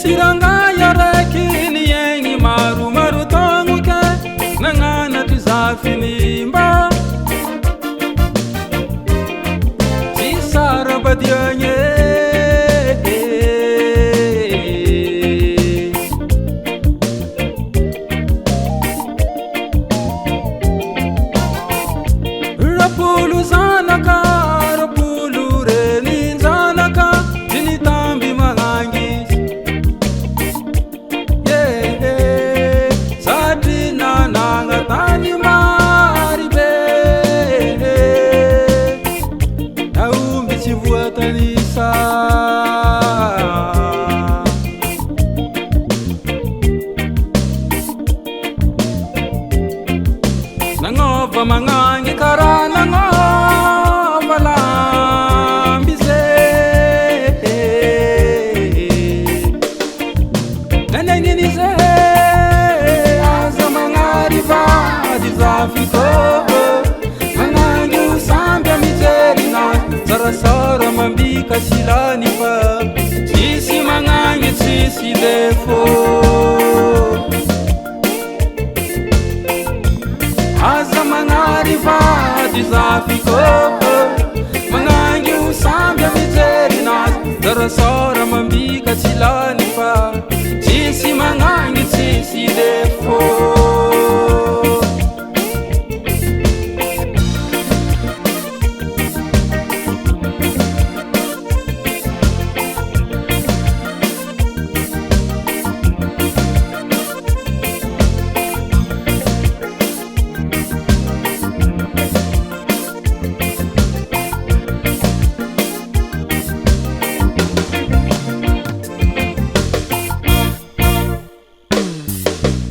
Sirangaya rekini yengi maru maru tonguke nangana tuzafinimba Sisara badianye Rapulu zanaka rapulu reni zanaka tinitambi magangi Nangova mangangi karana ngova lambize Naneninize aza mangari vadi zafiko Mangangi usambia miterina Sarasara mambika silani pa Sisi mangangi sisi defo Aza mangari vadi zafiko Mangangi usambia miterina Sarasara mambika silani pa Sisi mangangi sisi defo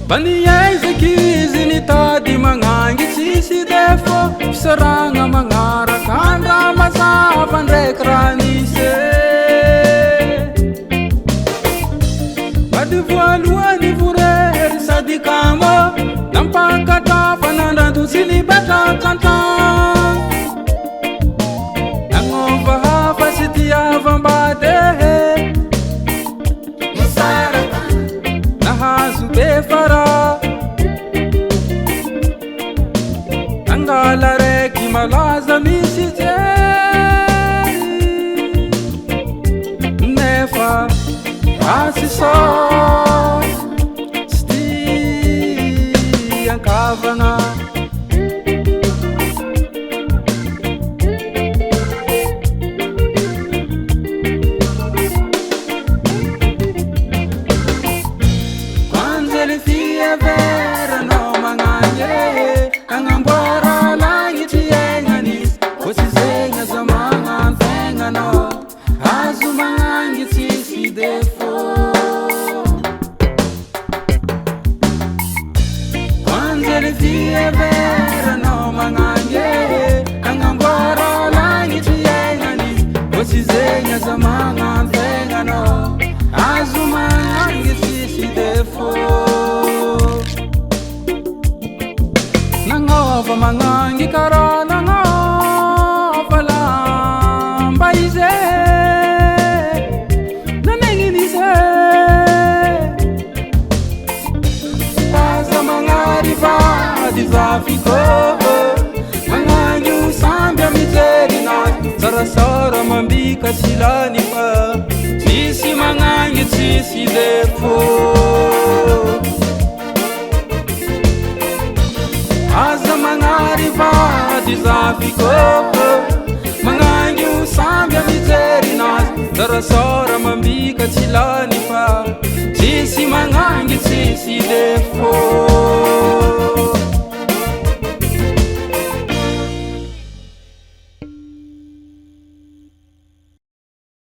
Bani yaise kizi ni tadi mangangi sisi defo Saranga mangara kandra masavan rekranise Badi vualua ni vureri sadikamo Nampakata pananda tu sili bata kanta Nangova hafa siti avambade Nahasu befara Angala reki malaza misite Nefa asiso Sti ankavana Vera no manganye angambara langi tiengani Osizenga zamanga fenga no Azu mangangi sisi defo Kwanzele fie vera no manganye angambara langi tiengani Osizenga zamanga fenga no Azu mangangi sisi defo Nangova mangangi karana ngova lambaize Nanenginise Aza mangari vadi zafiko Mangangi usambia miterina Sarasara mambika silani pa Sisi mangangi sisi defo Aza mangari vadi zafiko Mangangi usambia miterina Sarasara mambika silani pa Sisi mangangi sisi defo